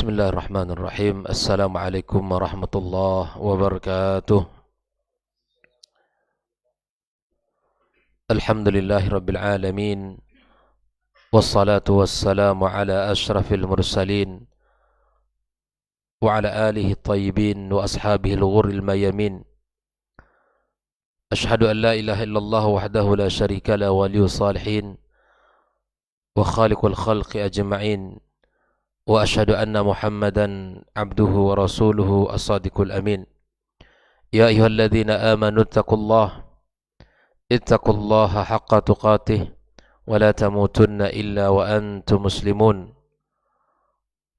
Bismillahirrahmanirrahim. Assalamualaikum warahmatullahi wabarakatuh. Alhamdulillahirabbil alamin. Wassalatu wassalamu ala asyrafil mursalin wa ala alihi thayyibin wa ashabihi al-ghurril mayamin. Ashhadu an la ilaha illallah wahdahu la syarika la waliyus salihin wa khaliqul khalqi ajma'in. Wa ashhadu anna Muhammadan abduhu wa rasuluhu as-sadiqul amin. Ya ayyuhalladzina amanu ittaqullaha haqqa tuqatih wa la tamutunna illa wa antum muslimun.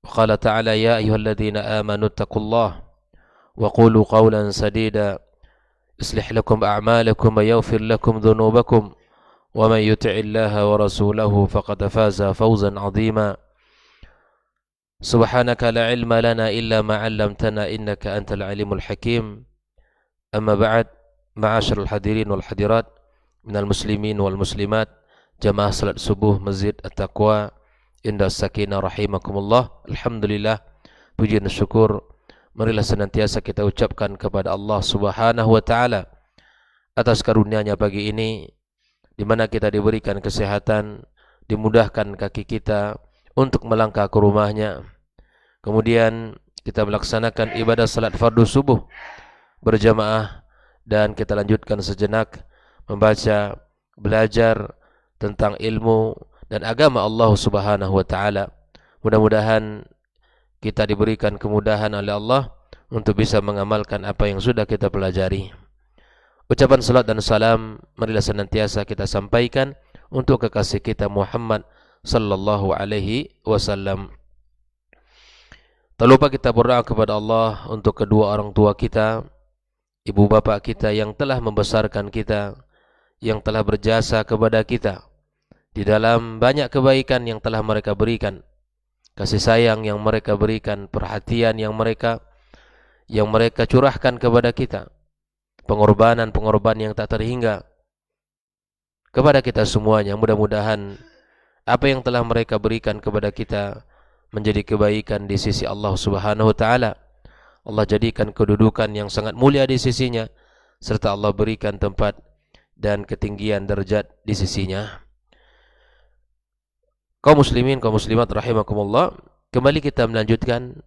Qala ta'ala ya ayyuhalladzina amanu ittaqullaha wa qulu qawlan sadida yuslih lakum a'malakum wa yaghfir lakum dhunubakum wa man yuti'illaha wa rasulahu faqad faza fawzan 'azima. Subhanaka la ilma lana illa ma 'allamtana innaka antal alimul hakim. Amma ba'd, ma'asyiral hadirin wal hadirat minal muslimin wal muslimat, jamaah salat subuh Masjid At-Taqwa Indah Sakinah rahimakumullah. Alhamdulillah, puji dan syukur marilah senantiasa kita ucapkan kepada Allah Subhanahu wa taala atas karunia-Nya pagi ini, di mana kita diberikan kesehatan, dimudahkan kaki kita untuk melangkah ke rumahnya. Kemudian kita melaksanakan ibadah salat fardu subuh berjamaah, dan kita lanjutkan sejenak membaca, belajar tentang ilmu dan agama Allah Subhanahu wa taala. Mudah-mudahan kita diberikan kemudahan oleh Allah untuk bisa mengamalkan apa yang sudah kita pelajari. Ucapan salat dan salam marilah senantiasa kita sampaikan untuk kekasih kita Muhammad sallallahu alaihi wasallam. Tak lupa kita berdoa kepada Allah untuk kedua orang tua kita, ibu bapak kita yang telah membesarkan kita, yang telah berjasa kepada kita di dalam banyak kebaikan yang telah mereka berikan, kasih sayang yang mereka berikan, perhatian yang mereka curahkan kepada kita, pengorbanan yang tak terhingga kepada kita semuanya. Mudah-mudahan apa yang telah mereka berikan kepada kita menjadi kebaikan di sisi Allah Subhanahu wa taala. Allah jadikan kedudukan yang sangat mulia di sisinya, serta Allah berikan tempat dan ketinggian derajat di sisinya. Kaum muslimin, kaum muslimat rahimakumullah, kembali kita melanjutkan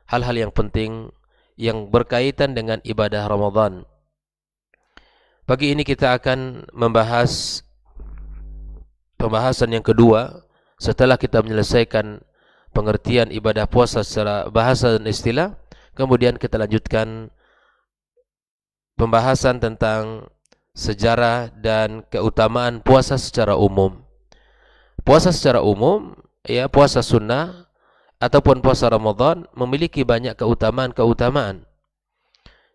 hal-hal yang penting yang berkaitan dengan ibadah Ramadan. Pagi ini kita akan membahas pembahasan yang kedua setelah kita menyelesaikan pengertian ibadah puasa secara bahasa dan istilah. Kemudian kita lanjutkan pembahasan tentang sejarah dan keutamaan puasa secara umum. Puasa secara umum, ya, puasa sunnah ataupun puasa Ramadan memiliki banyak keutamaan-keutamaan.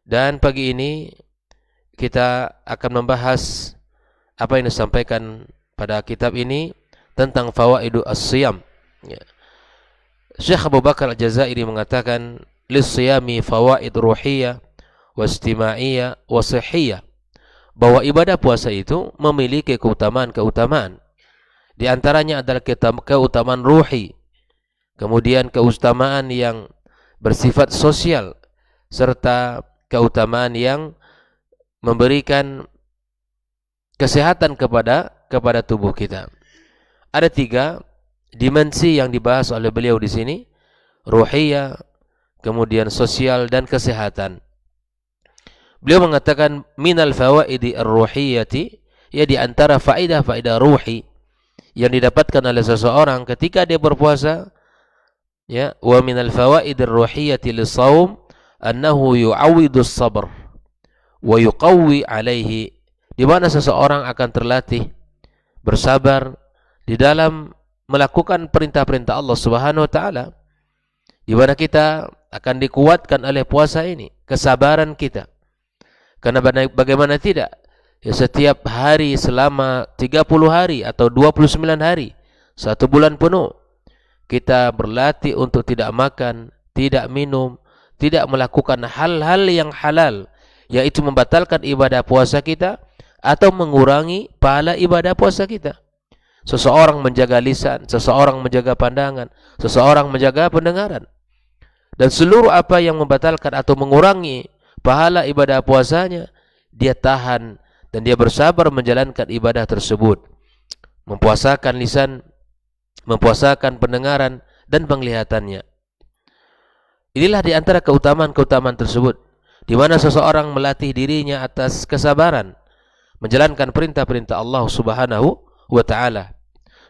Dan pagi ini kita akan membahas apa yang disampaikan pada kitab ini tentang fawaidu as-siyam. Ya. Syekh Abu Bakar Al-Jazairi mengatakan, lis-siyami fawaid ruhiyah wa istima'iyah wa sihhiyah, bahwa ibadah puasa itu memiliki keutamaan-keutamaan. Di antaranya adalah keutamaan ruhi, kemudian keutamaan yang bersifat sosial, serta keutamaan yang memberikan kesehatan kepada tubuh kita. Ada 3 dimensi yang dibahas oleh beliau di sini: ruhiyah, kemudian sosial, dan kesehatan. Beliau mengatakan minal fawaidi ar-ruhiyati, ya, di antara faedah-faedah ruhi yang didapatkan oleh seseorang ketika dia berpuasa, ya, wa minal fawaidi ar-ruhiyati lis-shaum annahu yu'awwidu as-sabr wa yuqawwi 'alaihi, di mana seseorang akan terlatih bersabar di dalam melakukan perintah-perintah Allah Subhanahu wa taala, di mana kita akan dikuatkan oleh puasa ini, kesabaran kita. Karena bagaimana tidak, ya, setiap hari selama 30 hari atau 29 hari, 1 bulan penuh, kita berlatih untuk tidak makan, tidak minum, tidak melakukan hal-hal yang halal, yaitu membatalkan ibadah puasa kita atau mengurangi pahala ibadah puasa kita. Seseorang menjaga lisan, seseorang menjaga pandangan, seseorang menjaga pendengaran. dan seluruh apa yang membatalkan atau mengurangi pahala ibadah puasanya, dia tahan dan dia bersabar menjalankan ibadah tersebut. Mempuasakan lisan, mempuasakan pendengaran dan penglihatannya. Inilah di antara keutamaan-keutamaan tersebut, di mana seseorang melatih dirinya atas kesabaran menjalankan perintah-perintah Allah Subhanahu wa taala.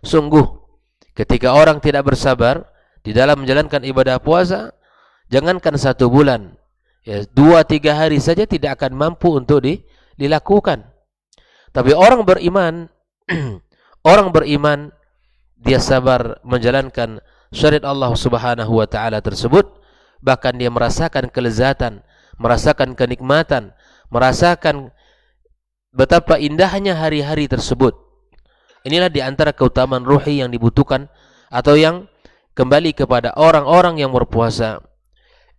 Sungguh, ketika orang tidak bersabar di dalam menjalankan ibadah puasa, jangankan 1 bulan, ya 2-3 hari saja tidak akan mampu untuk dilakukan. Tapi orang beriman, orang beriman, dia sabar menjalankan syariat Allah Subhanahu wa taala tersebut, bahkan dia merasakan kelezatan, merasakan kenikmatan, merasakan betapa indahnya hari-hari tersebut. Inilah di antara keutamaan ruhi yang dibutuhkan atau yang kembali kepada orang-orang yang berpuasa.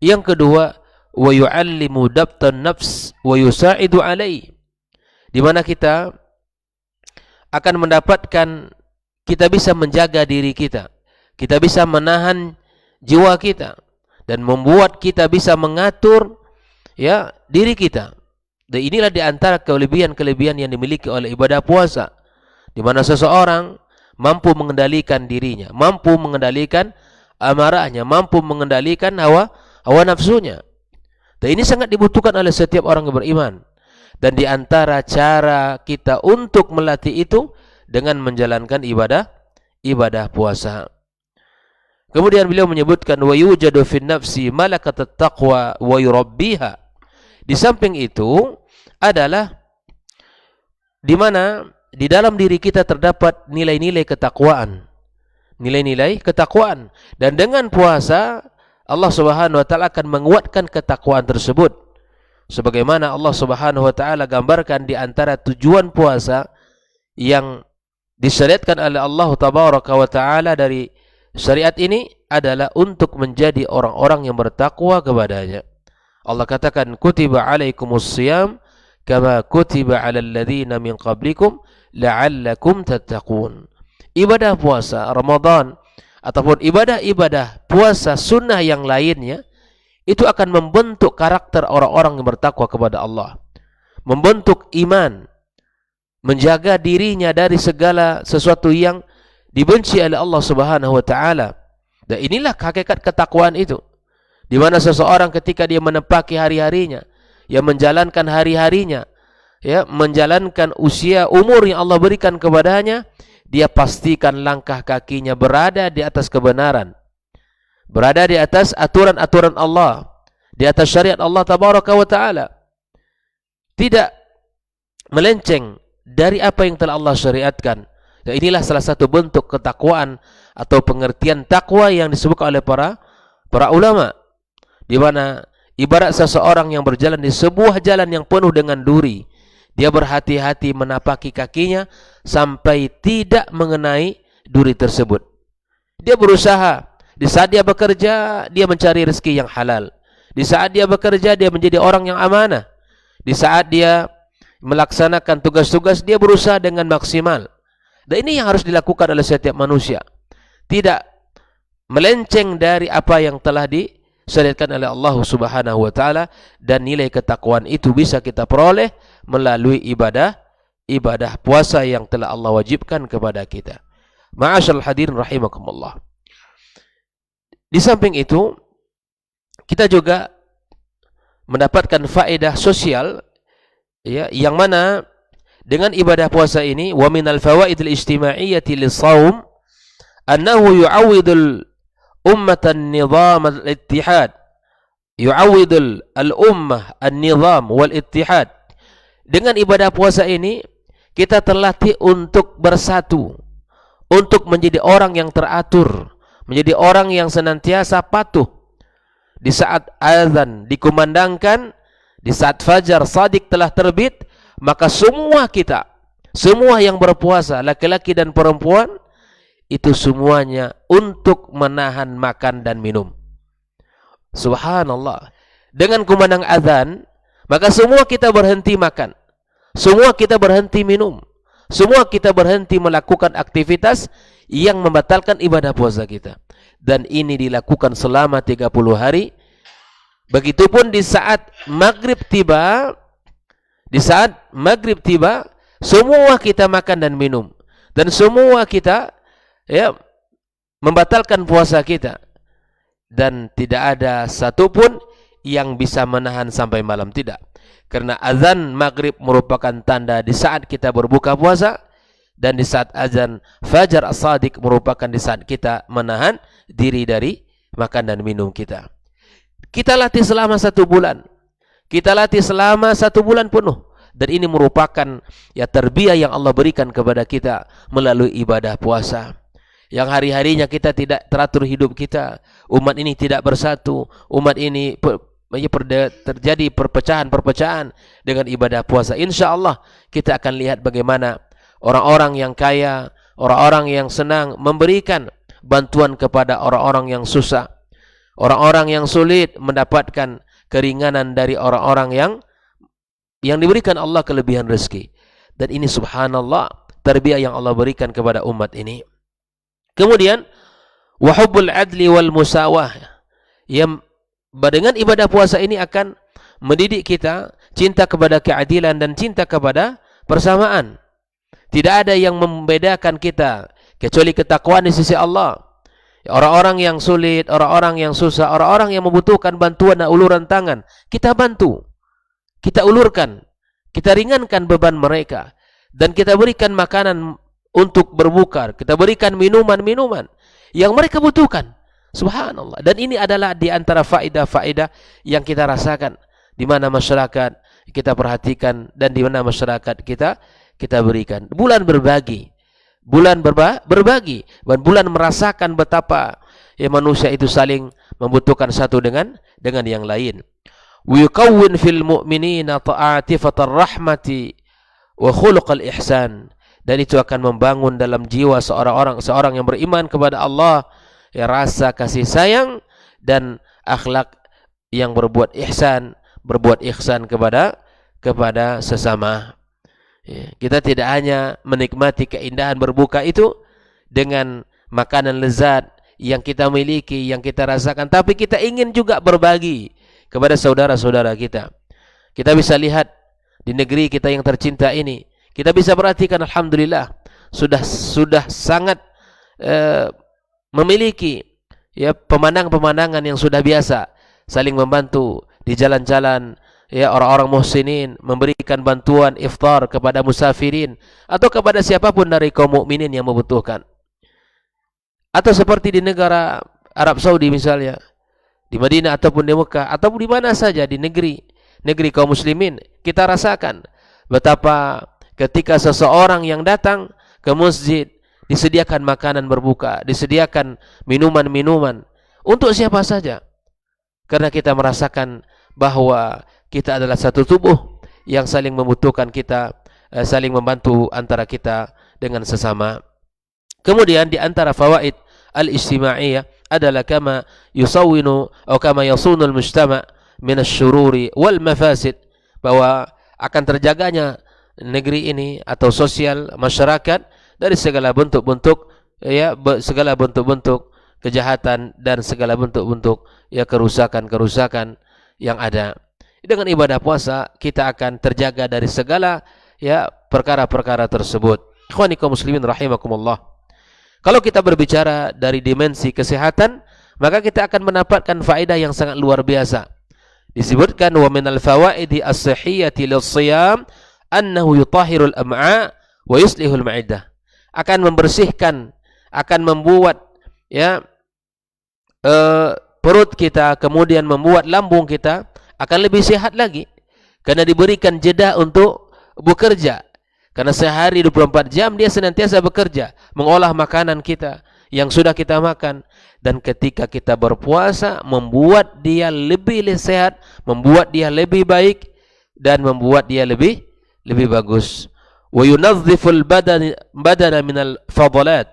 Yang kedua, wa yu'allimu dabtan nafs wa yusa'idu alai, di mana kita akan mendapatkan, kita bisa menjaga diri kita, kita bisa menahan jiwa kita, dan membuat kita bisa mengatur ya diri kita. Dan inilah di antara kelebihan-kelebihan yang dimiliki oleh ibadah puasa, di mana seseorang mampu mengendalikan dirinya, mampu mengendalikan amarahnya, mampu mengendalikan hawa nafsunya. Dan ini sangat dibutuhkan oleh setiap orang yang beriman. Dan di antara cara kita untuk melatih itu dengan menjalankan ibadah puasa. Kemudian beliau menyebutkan wa yujadu fin nafsi malakatat taqwa wa yurabbiha. Di samping itu adalah di mana di dalam diri kita terdapat nilai-nilai ketakwaan. Nilai-nilai ketakwaan, dan dengan puasa Allah Subhanahu wa taala akan menguatkan ketakwaan tersebut. Sebagaimana Allah Subhanahu wa taala gambarkan di antara tujuan puasa yang disyariatkan oleh Allah Tabaraka wa taala dari syariat ini adalah untuk menjadi orang-orang yang bertakwa kepadanya. Allah katakan, kutiba alaikumus siyam kama kutiba alal ladzina min qablikum la'allakum tattaqun. Ibadah puasa Ramadan ataupun ibadah-ibadah puasa sunnah yang lainnya itu akan membentuk karakter orang-orang yang bertakwa kepada Allah, membentuk iman, menjaga dirinya dari segala sesuatu yang dibenci oleh Allah Subhanahu wa taala. Dan inilah hakikat ketakwaan itu, di mana seseorang ketika dia menepaki hari-harinya, ya menjalankan hari-harinya, ya menjalankan usia umur yang Allah berikan kepadanya, dia pastikan langkah kakinya berada di atas kebenaran, berada di atas aturan-aturan Allah, di atas syariat Allah Tabaraka wa taala, tidak melenceng dari apa yang telah Allah syariatkan. Dan inilah salah satu bentuk ketakwaan atau pengertian takwa yang disebutkan oleh para ulama, di mana ibarat seseorang yang berjalan di sebuah jalan yang penuh dengan duri, dia berhati-hati menapaki kakinya sampai tidak mengenai duri tersebut. Dia berusaha, di saat dia bekerja, dia mencari rezeki yang halal. Di saat dia bekerja, dia menjadi orang yang amanah. Di saat dia melaksanakan tugas-tugas, dia berusaha dengan maksimal. Dan ini yang harus dilakukan oleh setiap manusia. Tidak melenceng dari apa yang telah disyariatkan oleh Allah Subhanahu wa taala, dan nilai ketakwaan itu bisa kita peroleh melalui ibadah puasa yang telah Allah wajibkan kepada kita. Ma'asyiral hadirin rahimakumullah. Di samping itu, kita juga mendapatkan faedah sosial, ya, yang mana dengan ibadah puasa ini, wa minal fawaidil ijtima'iyyati lis-shaum annahu yu'awwidul ummatan nizam al-ittihad, yu'awwidul al-ummah an-nizam wal-ittihad. Dengan ibadah puasa ini kita terlatih untuk bersatu, untuk menjadi orang yang teratur, menjadi orang yang senantiasa patuh. Di saat azan dikumandangkan, di saat fajar shadiq telah terbit, maka semua kita, semua yang berpuasa, laki-laki dan perempuan, itu semuanya untuk menahan makan dan minum. Subhanallah. Dengan kumandang azan, maka semua kita berhenti makan, semua kita berhenti minum, semua kita berhenti melakukan aktivitas yang membatalkan ibadah puasa kita. dan ini dilakukan selama 30 hari. Begitupun di saat maghrib tiba, semua kita makan dan minum, dan semua kita membatalkan puasa kita, dan tidak ada satupun yang bisa menahan sampai malam, tidak. Karena azan maghrib merupakan tanda di saat kita berbuka puasa, dan di saat azan fajar as-sadiq merupakan di saat kita menahan diri dari makan dan minum kita. Kita latih selama 1 bulan. Kita latih selama 1 bulan penuh. Dan ini merupakan tarbiyah yang Allah berikan kepada kita melalui ibadah puasa. Yang hari-harinya kita tidak teratur hidup kita. Umat ini tidak bersatu. Umat ini terjadi perpecahan-perpecahan dengan ibadah puasa. Insya Allah kita akan lihat bagaimana orang-orang yang kaya, orang-orang yang senang memberikan bantuan kepada orang-orang yang susah. Orang-orang yang sulit mendapatkan keringanan dari orang-orang yang diberikan Allah kelebihan rezeki. Dan ini subhanallah tarbiyah yang Allah berikan kepada umat ini. Kemudian wahubbul adli wal musawah, yang dengan ibadah puasa ini akan mendidik kita cinta kepada keadilan dan cinta kepada persamaan. Tidak ada yang membedakan kita kecuali ketakwaan di sisi Allah. Orang-orang yang sulit, orang-orang yang susah, orang-orang yang membutuhkan bantuan dan uluran tangan, kita bantu, kita ulurkan, kita ringankan beban mereka, dan kita berikan makanan untuk berbuka, kita berikan minuman-minuman yang mereka butuhkan. Subhanallah. Dan ini adalah di antara faedah-faedah yang kita rasakan, di mana masyarakat kita perhatikan dan di mana masyarakat kita berikan. Bulan berbagi, berbagi, dan bulan merasakan betapa manusia itu saling membutuhkan satu dengan yang lain. Wiyukawwin fil mu'minina ta'atifatar rahmati wa khuluqal ihsan, dan itu akan membangun dalam jiwa seorang yang beriman kepada Allah rasa kasih sayang dan akhlak yang berbuat ihsan kepada sesama. Kita tidak hanya menikmati keindahan berbuka itu dengan makanan lezat yang kita miliki, yang kita rasakan, tapi kita ingin juga berbagi kepada saudara-saudara kita. Kita bisa lihat di negeri kita yang tercinta ini, kita bisa perhatikan alhamdulillah sudah sangat memiliki pemandangan-pemandangan yang sudah biasa, saling membantu di jalan-jalan, orang-orang muhsinin memberikan bantuan iftar kepada musafirin atau kepada siapapun dari kaum mukminin yang membutuhkan. Atau seperti di negara Arab Saudi misalnya, di Madinah ataupun di Mekah ataupun di mana saja di negeri kaum muslimin, kita rasakan betapa ketika seseorang yang datang ke masjid disediakan makanan berbuka, disediakan minuman-minuman untuk siapa saja. Karena kita merasakan bahwa kita adalah satu tubuh yang saling membutuhkan, kita saling membantu antara kita dengan sesama. Kemudian di antara fawaid al-ijtimaiyah adalah kama yusawwinu atau kama yasunul mujtama' min asy-syururi wal mafasid, bahwa akan terjaganya negeri ini atau sosial masyarakat dari segala bentuk-bentuk kejahatan dan segala bentuk-bentuk kerusakan-kerusakan yang ada. Dengan ibadah puasa kita akan terjaga dari segala perkara-perkara tersebut. Ikhwani kaum muslimin rahimakumullah. Kalau kita berbicara dari dimensi kesehatan, maka kita akan mendapatkan faedah yang sangat luar biasa. Disebutkan wa minal fawaidi as-sihhiyati lis-shiyam annahu yutahhirul am'a wa yuslihul ma'idah. Akan membersihkan, akan membuat perut kita, kemudian membuat lambung kita akan lebih sehat lagi, karena diberikan jeda untuk bekerja. Karena sehari 24 jam dia senantiasa bekerja, mengolah makanan kita yang sudah kita makan. Dan ketika kita berpuasa, membuat dia lebih sehat, membuat dia lebih baik, dan membuat dia lebih bagus. Wa yunazziful badana minal fadalat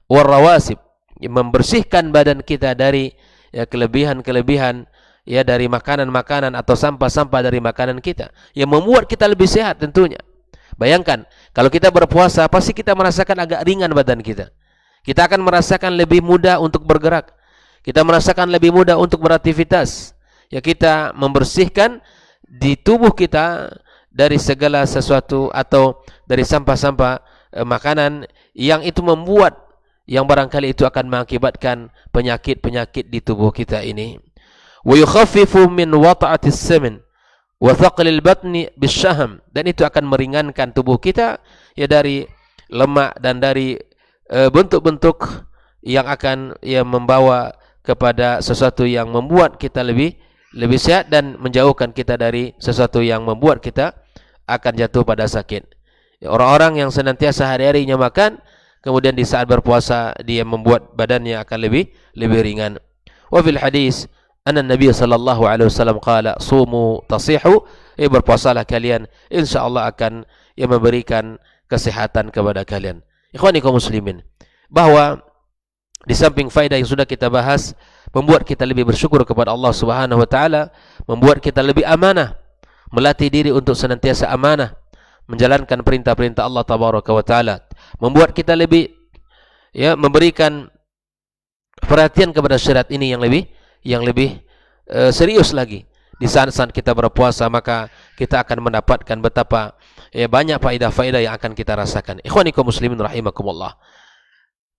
war rawasib, membersihkan badan kita dari kelebihan-kelebihan dari makanan-makanan atau sampah-sampah dari makanan kita yang membuat kita lebih sehat tentunya. Bayangkan kalau kita berpuasa, pasti kita merasakan agak ringan badan kita. Kita akan merasakan lebih mudah untuk bergerak. Kita merasakan lebih mudah untuk beraktivitas. Ya, kita membersihkan di tubuh kita dari segala sesuatu atau dari sampah-sampah makanan yang itu membuat, yang barangkali itu akan mengakibatkan penyakit-penyakit di tubuh kita ini. Wa yukhaffifu min wata'atis samin wa thaqlil batni bisyaham, dan itu akan meringankan tubuh kita ya dari lemak dan dari bentuk-bentuk yang akan membawa kepada sesuatu yang membuat kita lebih sehat dan menjauhkan kita dari sesuatu yang membuat kita akan jatuh pada sakit. Ya, orang-orang yang senantiasa hari-harinya makan, kemudian di saat berpuasa dia membuat badannya akan lebih ringan. Wa fil hadis anna Nabi sallallahu alaihi wasallam qala sumu tasihu, berpuasalah kalian, insyaallah akan memberikan kesehatan kepada kalian. Ikhwani kaum muslimin, bahwa di samping faedah yang sudah kita bahas, membuat kita lebih bersyukur kepada Allah Subhanahu wa taala, membuat kita lebih amanah, melatih diri untuk senantiasa amanah, menjalankan perintah-perintah Allah Tabaraka wa taala, membuat kita lebih memberikan perhatian kepada syariat ini yang lebih serius lagi. Di saat-saat kita berpuasa, maka kita akan mendapatkan betapa banyak faedah-faedah yang akan kita rasakan. Ikhwani kaum muslimin rahimakumullah.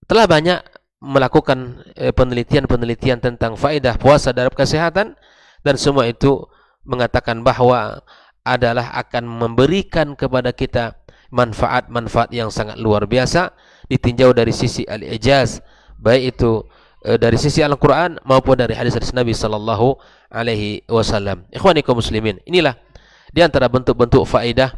Telah banyak melakukan penelitian-penelitian tentang faedah puasa dalam kesehatan, dan semua itu mengatakan bahwa adalah akan memberikan kepada kita manfaat-manfaat yang sangat luar biasa, ditinjau dari sisi al-ijaz, baik itu dari sisi Al-Quran maupun dari hadis-hadis Nabi sallallahu alaihi wasallam. Ikhwani kaum muslimin, inilah di antara bentuk-bentuk faedah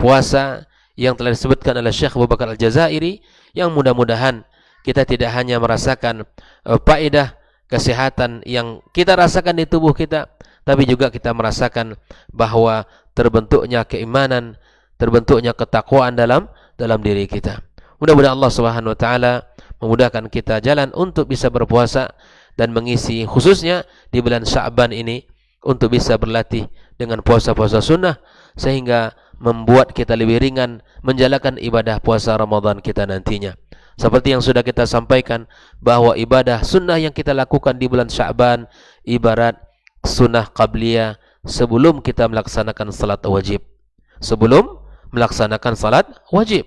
puasa yang telah disebutkan oleh Syekh Abu Bakar Al-Jazairi, yang mudah-mudahan kita tidak hanya merasakan faedah kesehatan yang kita rasakan di tubuh kita, tapi juga kita merasakan bahwa terbentuknya keimanan, terbentuknya ketakwaan dalam diri kita. Mudah-mudahan Allah Subhanahu wa taala memudahkan kita jalan untuk bisa berpuasa dan mengisi khususnya di bulan Sya'ban ini untuk bisa berlatih dengan puasa-puasa sunnah, sehingga membuat kita lebih ringan menjalankan ibadah puasa Ramadan kita nantinya. Seperti yang sudah kita sampaikan, bahwa ibadah sunnah yang kita lakukan di bulan Sya'ban ibarat sunnah qabliyah sebelum kita melaksanakan salat wajib. Sebelum melaksanakan salat wajib.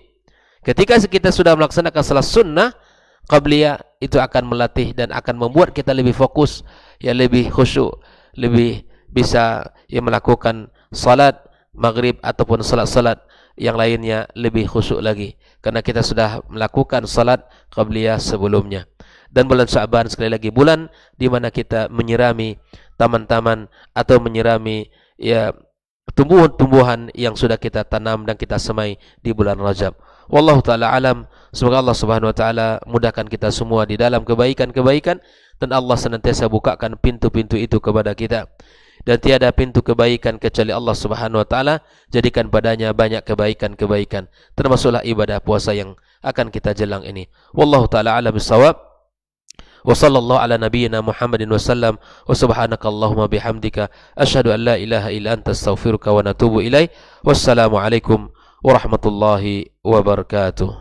Ketika kita sudah melaksanakan salat sunnah qabliyah, itu akan melatih dan akan membuat kita lebih fokus, lebih khusyuk, lebih bisa melakukan salat maghrib ataupun salat-salat yang lainnya lebih khusyuk lagi, karena kita sudah melakukan salat qabliyah sebelumnya. Dan bulan Sya'ban sekali lagi bulan di mana kita menyirami taman-taman atau menyirami tumbuhan-tumbuhan yang sudah kita tanam dan kita semai di bulan Rajab. Wallahu ta'ala alam. Semoga Allah Subhanahu wa taala mudahkan kita semua di dalam kebaikan-kebaikan, dan Allah senantiasa bukakan pintu-pintu itu kepada kita. Dan tiada pintu kebaikan kecuali Allah Subhanahu wa taala jadikan padanya banyak kebaikan-kebaikan, termasuklah ibadah puasa yang akan kita jelang ini. Wallahu taala alam bissawab. Wa sallallahu ala nabiyyina Muhammadin wa sallam, wa subhanakallahumma bihamdika asyhadu an la ilaha illa anta astaghfiruka wa natubu ilaik. Wassalamu alaikum warahmatullahi wabarakatuh.